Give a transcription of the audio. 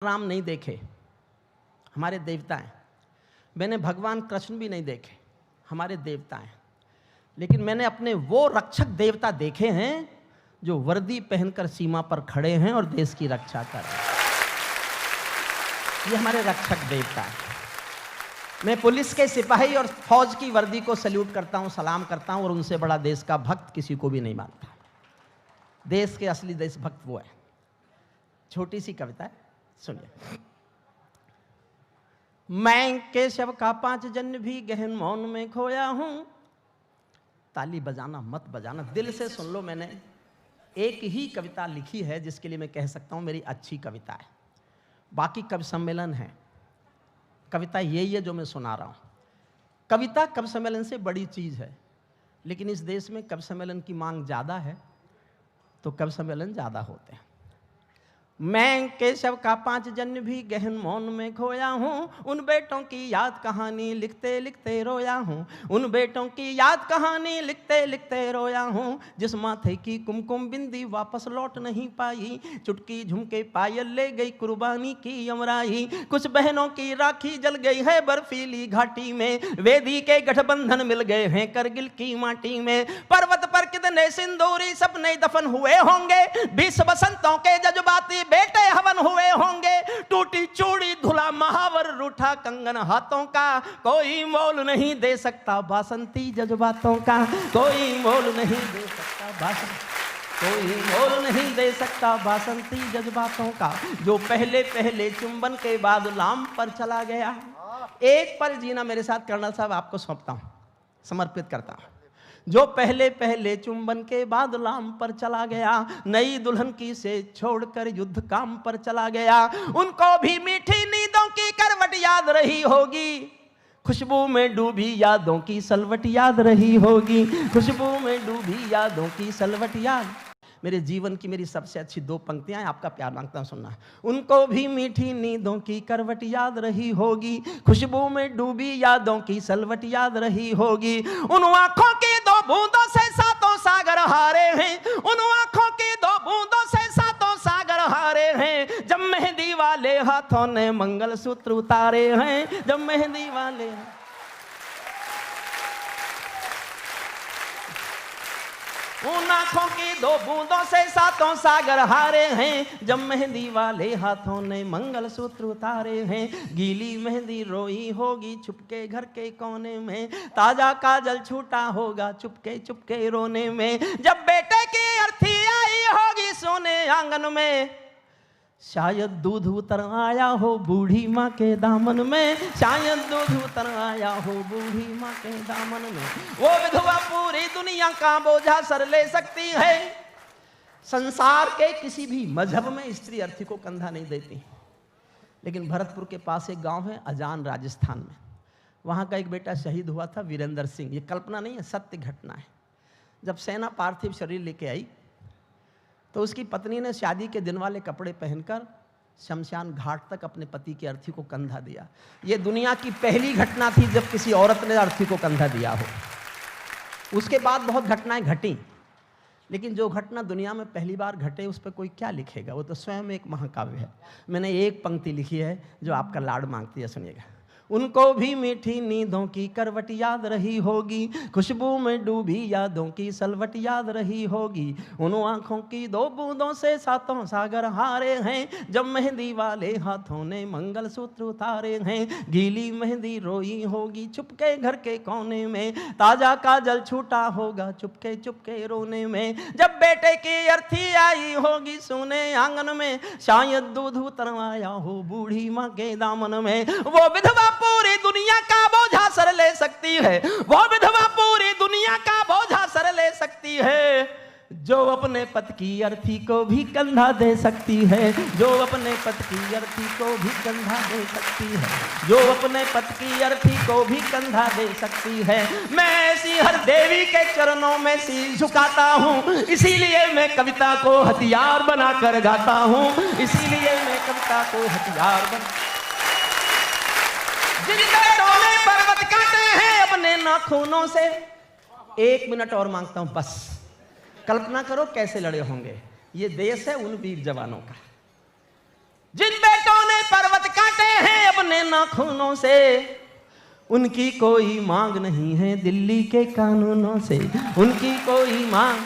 राम नहीं देखे, हमारे देवता हैं। मैंने भगवान कृष्ण भी नहीं देखे, हमारे देवता हैं। लेकिन मैंने अपने वो रक्षक देवता देखे हैं जो वर्दी पहनकर सीमा पर खड़े हैं और देश की रक्षा कर रहे हैं। ये हमारे रक्षक देवता हैं। मैं पुलिस के सिपाही और फौज की वर्दी को सल्यूट करता हूं, सलाम करता हूं, और उनसे बड़ा देश का भक्त किसी को भी नहीं मानता। देश के असली देशभक्त वो है। छोटी सी कविता है, सुनिए। मैं केशव का 5 जन्म भी गहन मौन में खोया हूं। ताली बजाना मत बजाना, दिल से सुन लो। मैंने एक ही कविता लिखी है जिसके लिए मैं कह सकता हूं मेरी अच्छी कविता है। बाकी कवि सम्मेलन है, कविता यही है जो मैं सुना रहा हूं। कविता कवि सम्मेलन से बड़ी चीज है, लेकिन इस देश में कवि सम्मेलन की मांग ज्यादा है तो कवि सम्मेलन ज्यादा होते हैं। मैं केशव का 5 जन्म भी गहन मौन में खोया हूँ। उन बेटों की याद कहानी लिखते लिखते रोया हूँ। उन बेटों की याद कहानी लिखते लिखते रोया हूँ। जिस माथे की कुमकुम बिंदी वापस लौट नहीं पाई, चुटकी झुमके पायल ले गई कुर्बानी की यमराई। कुछ बहनों की राखी जल गई है बर्फीली घाटी में, वेदी के गठबंधन मिल गए हैं करगिल की माटी में। पर्वत पर कितने सिंदूरी सपने दफन हुए होंगे, 20 बसंतों के जज्बाती बेटे हवन हुए होंगे। टूटी चूड़ी धुला महावर रूठा कंगन हाथों का, कोई मोल नहीं दे सकता बासंती जज्बातों का। कोई मोल नहीं दे सकता कोई मोल नहीं दे सकता बासंती जज्बातों का। जो पहले पहले चुंबन के बाद लाम पर चला गया। एक पल जीना मेरे साथ कर्नल साहब आपको सौंपता हूं, समर्पित करता हूं। जो पहले पहले चुंबन के बाद लाम पर चला गया, नई दुल्हन की से छोड़कर युद्ध काम पर चला गया। उनको भी मीठी नींदों की करवट याद रही होगी, खुशबू में डूबी यादों की सलवट याद रही होगी। खुशबू में डूबी यादों की सलवट याद। मेरे जीवन की मेरी सबसे अच्छी 2 पंक्तियां हैं, आपका प्यार मांगता हूं सुनना। उनको भी मीठी नींदों की करवट याद रही होगी, खुशबू में डूबी यादों की सलवट याद रही होगी। उन आंखों की 2 बूंदों से 7 सागर हारे हैं। उन आंखों की 2 बूंदों से 7 सागर हारे हैं। जब मेहंदी वाले हाथों ने मंगलसूत्र उतारे हैं। जब मेहंदी वाले उन आंखों की 2 बूंदों से 7 सागर हारे हैं। जब मेहंदी वाले हाथों ने मंगलसूत्र उतारे हैं। गीली मेहंदी रोई होगी छुपके घर के कोने में, ताजा काजल छूटा होगा चुपके चुपके रोने में। जब बेटे की अर्थी आई होगी सोने आंगन में, शायद दूध उतर आया हो बूढ़ी माँ के दामन में। शायद दूध उतर आया हो बूढ़ी माँ के दामन में। वो विधवा पूरी दुनिया का बोझा सर ले सकती है। संसार के किसी भी मजहब में स्त्री अर्थी को कंधा नहीं देती। लेकिन भरतपुर के पास एक गांव है अजान, राजस्थान में। वहाँ का एक बेटा शहीद हुआ था, वीरेंद्र सिंह। ये कल्पना नहीं है, सत्य घटना है। जब सेना पार्थिव शरीर लेके आई तो उसकी पत्नी ने शादी के दिन वाले कपड़े पहनकर शमशान घाट तक अपने पति की अर्थी को कंधा दिया। यह दुनिया की पहली घटना थी जब किसी औरत ने अर्थी को कंधा दिया हो। उसके बाद बहुत घटनाएं घटी, लेकिन जो घटना दुनिया में पहली बार घटे उस पर कोई क्या लिखेगा? वो तो स्वयं एक महाकाव्य है। मैंने एक पंक्ति लिखी है जो आपका लाड मांगती है, सुनिएगा। उनको भी मीठी नींदों की करवट याद रही होगी, खुशबू में डूबी यादों की सलवट याद रही होगी। उन आंखों की 2 बूंदों से 7 सागर हारे हैं। जब मेहंदी वाले हाथों ने मंगलसूत्र उतारे हैं। गीली मेहंदी रोई होगी चुपके घर के कोने में, ताजा काजल छूटा होगा चुपके चुपके रोने में। जब बेटे की अर्थी आई होगी सोने आंगन में, शायद दूध उतर आया हो बूढ़ी माँ के दामन में। वो विधवा पूरी दुनिया का बोझा सर ले सकती है। वो विधवा पूरी दुनिया का बोझा सर ले सकती है, जो अपने पति की अर्थी को भी कंधा दे सकती है। जो अपने पति की अर्थी को भी कंधा दे सकती है। जो अपने पति की अर्थी को भी कंधा दे सकती है। मैं ऐसी हर देवी के चरणों में शीश झुकाता हूँ, इसीलिए मैं कविता को हथियार बनाकर गाता हूँ। इसीलिए मैं कविता को हथियार बना। जिन बेटों ने पर्वत काटे हैं अपने नाखूनों से। 1 मिनट और मांगता हूं बस। कल्पना करो कैसे लड़े होंगे। ये देश है उन वीर जवानों का। जिन बेटों ने नाखूनों से, उनकी कोई मांग नहीं है दिल्ली के कानूनों से, उनकी कोई मांग